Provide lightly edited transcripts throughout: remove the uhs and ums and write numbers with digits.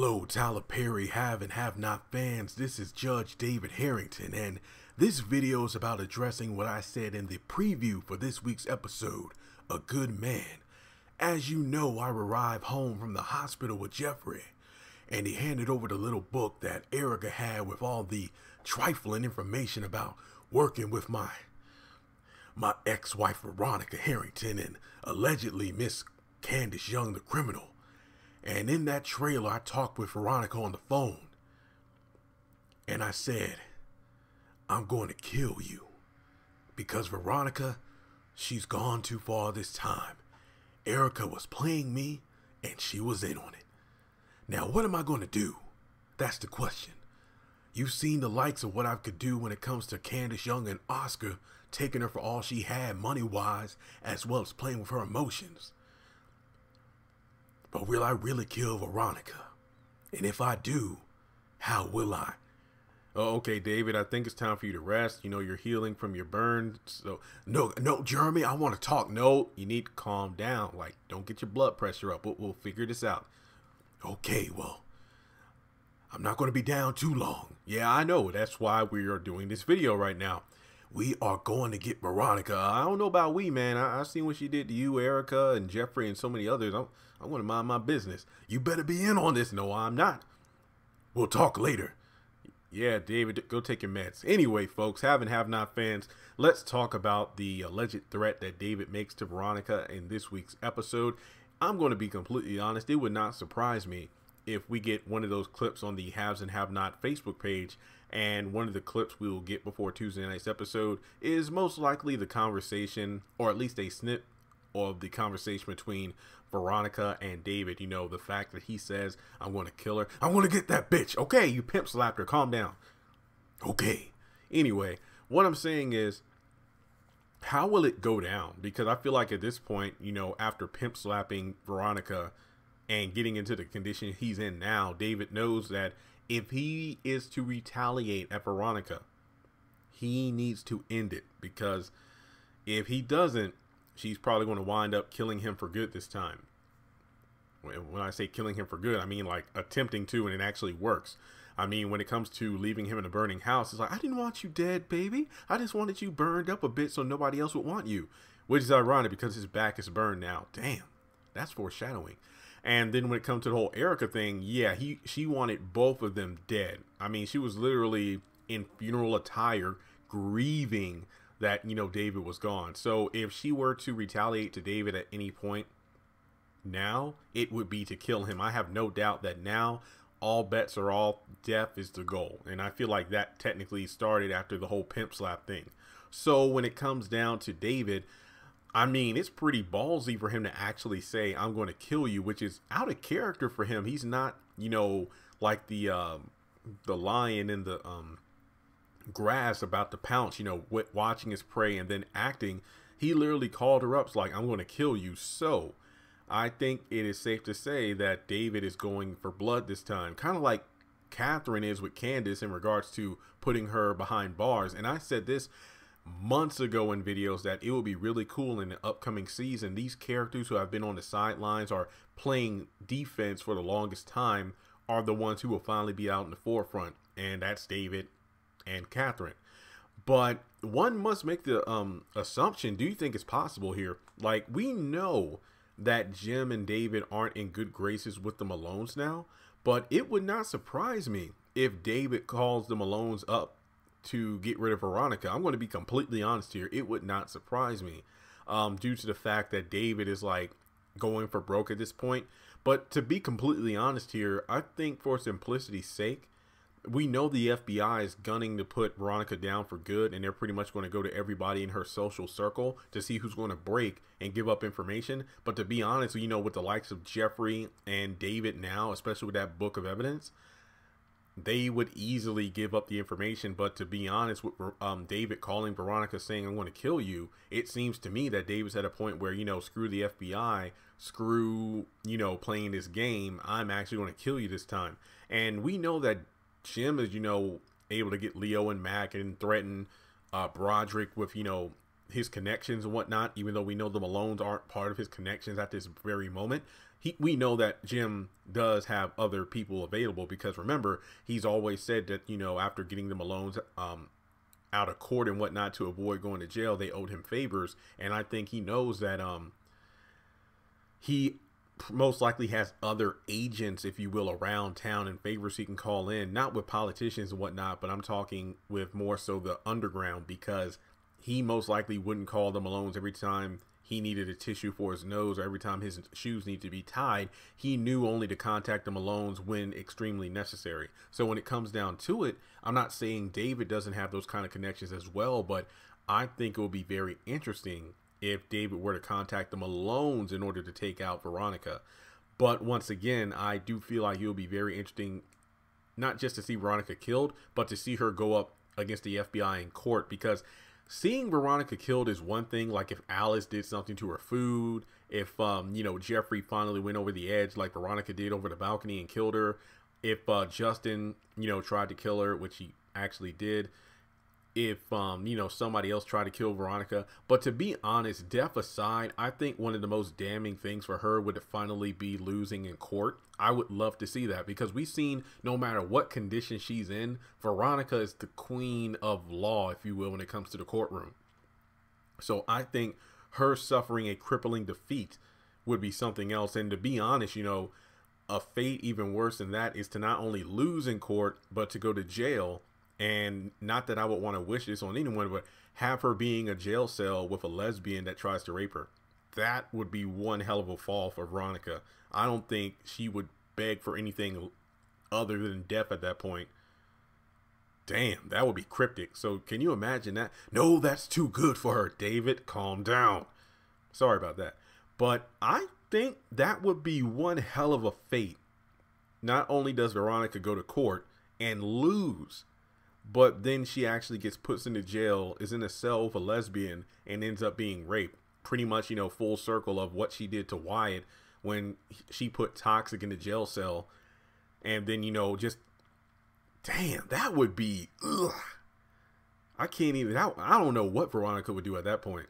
Hello, Tyler Perry have and have not fans. This is Judge David Harrington, and this video is about addressing what I said in the preview for this week's episode, A Good Man. As you know, I arrived home from the hospital with Jeffrey, and he handed over the little book that Erica had with all the trifling information about working with my ex-wife Veronica Harrington and allegedly Miss Candace Young, the criminal. And in that trailer, I talked with Veronica on the phone. And I said, I'm going to kill you. Because Veronica, she's gone too far this time. Erica was playing me, and she was in on it. Now, what am I going to do? That's the question. You've seen the likes of what I could do when it comes to Candace Young and Oscar, taking her for all she had money-wise, as well as playing with her emotions. But will I really kill Veronica? And if I do, how will I? Oh, okay, David, I think it's time for you to rest. You know, you're healing from your burn. So, no, Jeremy, I want to talk. No, you need to calm down. Like, don't get your blood pressure up. We'll figure this out. Okay, well, I'm not going to be down too long. Yeah, I know. That's why we are doing this video right now. We are going to get Veronica. I don't know about we, man. I seen what she did to you, Erica, and Jeffrey, and so many others. I want to mind my business. You better be in on this. No, I'm not. We'll talk later. Yeah, David, go take your meds. Anyway, folks, have and have not fans, let's talk about the alleged threat that David makes to Veronica in this week's episode. I'm going to be completely honest. It would not surprise me if we get one of those clips on the Haves and Have Not Facebook page, and one of the clips we will get before Tuesday night's episode is most likely the conversation, or at least a snip of the conversation between Veronica and David. You know, the fact that he says, I'm going to kill her. I'm going to get that bitch. Okay, you pimp slapped her. Calm down. Okay. Anyway, what I'm saying is, how will it go down? Because I feel like at this point, you know, after pimp slapping Veronica and getting into the condition he's in now, David knows that if he is to retaliate at Veronica, he needs to end it. Because if he doesn't, she's probably going to wind up killing him for good this time. When I say killing him for good, I mean like attempting to, and it actually works. I mean, when it comes to leaving him in a burning house, it's like, I didn't want you dead, baby. I just wanted you burned up a bit so nobody else would want you. Which is ironic because his back is burned now. Damn, that's foreshadowing. And then when it comes to the whole Erica thing, yeah, she wanted both of them dead. I mean, she was literally in funeral attire, grieving that, you know, David was gone. So if she were to retaliate to David at any point now, it would be to kill him. I have no doubt that now all bets are off. Death is the goal. And I feel like that technically started after the whole pimp slap thing. So when it comes down to David, I mean, it's pretty ballsy for him to actually say, I'm going to kill you, which is out of character for him. He's not, you know, like the lion in the grass about to pounce, you know, watching his prey and then acting. He literally called her up, like, I'm going to kill you. So I think it is safe to say that David is going for blood this time, kind of like Catherine is with Candace in regards to putting her behind bars. And I said this months ago in videos that it will be really cool in the upcoming season. These characters who have been on the sidelines or playing defense for the longest time are the ones who will finally be out in the forefront, and that's David and Catherine. But one must make the assumption, do you think it's possible here? Like, we know that Jim and David aren't in good graces with the Malones now, but it would not surprise me if David calls the Malones up to get rid of Veronica. I'm going to be completely honest here. It would not surprise me due to the fact that David is like going for broke at this point. But to be completely honest here, I think for simplicity's sake, we know the FBI is gunning to put Veronica down for good, and they're pretty much going to go to everybody in her social circle to see who's going to break and give up information. But to be honest, you know, with the likes of Jeffrey and David now, especially with that book of evidence, they would easily give up the information. But to be honest, with David calling Veronica saying, I'm going to kill you, it seems to me that David's at a point where, you know, screw the FBI, screw, you know, playing this game. I'm actually going to kill you this time. And we know that Jim is, you know, able to get Leo and Mac and threaten Broderick with, you know, his connections and whatnot, even though we know the Malones aren't part of his connections at this very moment. we know that Jim does have other people available, because remember, he's always said that, you know, after getting the Malones out of court and whatnot to avoid going to jail, they owed him favors. And I think he knows that he most likely has other agents, if you will, around town and favors he can call in, not with politicians and whatnot, but I'm talking with more so the underground, because he most likely wouldn't call the Malones every time he needed a tissue for his nose or every time his shoes need to be tied. He knew only to contact the Malones when extremely necessary. So when it comes down to it, I'm not saying David doesn't have those kind of connections as well, but I think it will be very interesting if David were to contact the Malones in order to take out Veronica. But once again, I do feel like it will be very interesting, not just to see Veronica killed, but to see her go up against the FBI in court, because seeing Veronica killed is one thing. Like if Alice did something to her food, if you know, Jeffrey finally went over the edge like Veronica did over the balcony and killed her, if Justin, you know, tried to kill her, which he actually did, if you know, somebody else tried to kill Veronica. But to be honest, death aside, I think one of the most damning things for her would finally be losing in court. I would love to see that, because we've seen no matter what condition she's in, Veronica is the queen of law, if you will, when it comes to the courtroom. So I think her suffering a crippling defeat would be something else. And to be honest, you know, a fate even worse than that is to not only lose in court, but to go to jail. And not that I would want to wish this on anyone, but have her being a jail cell with a lesbian that tries to rape her. That would be one hell of a fall for Veronica. I don't think she would beg for anything other than death at that point. Damn, that would be cryptic. So can you imagine that? No, that's too good for her. David, calm down. Sorry about that. But I think that would be one hell of a fate. Not only does Veronica go to court and lose, but then she actually gets put into jail, is in a cell with a lesbian, and ends up being raped. Pretty much, you know, full circle of what she did to Wyatt when she put Toxic in the jail cell. And then, you know, just, damn, that would be, ugh. I can't even, I don't know what Veronica would do at that point.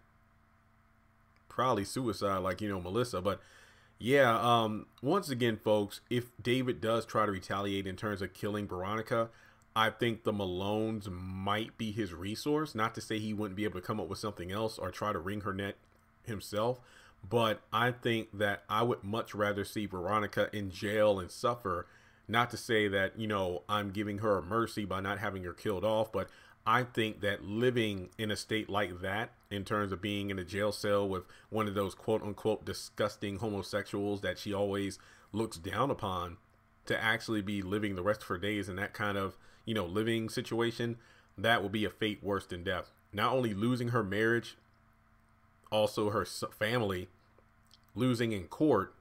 Probably suicide like, you know, Melissa. But yeah, once again, folks, if David does try to retaliate in terms of killing Veronica, I think the Malones might be his resource. Not to say he wouldn't be able to come up with something else or try to wring her neck himself, but I think that I would much rather see Veronica in jail and suffer. Not to say that, you know, I'm giving her a mercy by not having her killed off, but I think that living in a state like that, in terms of being in a jail cell with one of those quote unquote disgusting homosexuals that she always looks down upon, to actually be living the rest of her days in that kind of, you know, living situation, that will be a fate worse than death. Not only losing her marriage, also her family, losing in court,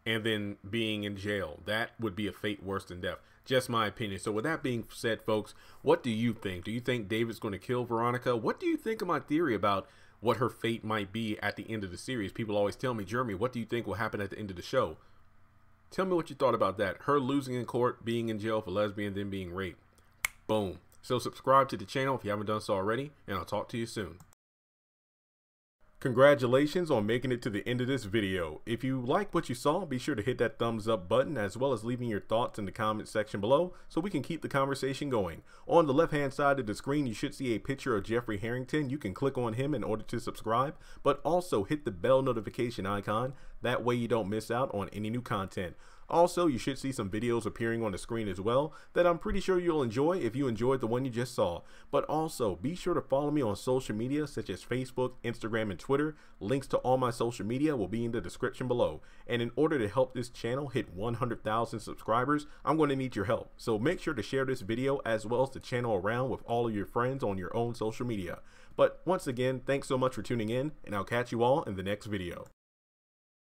and then being in jail. That would be a fate worse than death. Just my opinion. So with that being said, folks, what do you think? Do you think David's going to kill Veronica? What do you think of my theory about what her fate might be at the end of the series? People always tell me, Jeremy, what do you think will happen at the end of the show? Tell me what you thought about that. Her losing in court, being in jail for lesbian, then being raped. Boom. So subscribe to the channel if you haven't done so already, and I'll talk to you soon. Congratulations on making it to the end of this video. If you like what you saw, be sure to hit that thumbs up button, as well as leaving your thoughts in the comment section below so we can keep the conversation going. On the left hand side of the screen, you should see a picture of Jeffrey Harrington. You can click on him in order to subscribe, but also hit the bell notification icon. That way you don't miss out on any new content. Also, you should see some videos appearing on the screen as well that I'm pretty sure you'll enjoy if you enjoyed the one you just saw. But also, be sure to follow me on social media such as Facebook, Instagram, and Twitter. Links to all my social media will be in the description below. And in order to help this channel hit 100,000 subscribers, I'm going to need your help. So make sure to share this video as well as the channel around with all of your friends on your own social media. But once again, thanks so much for tuning in, and I'll catch you all in the next video.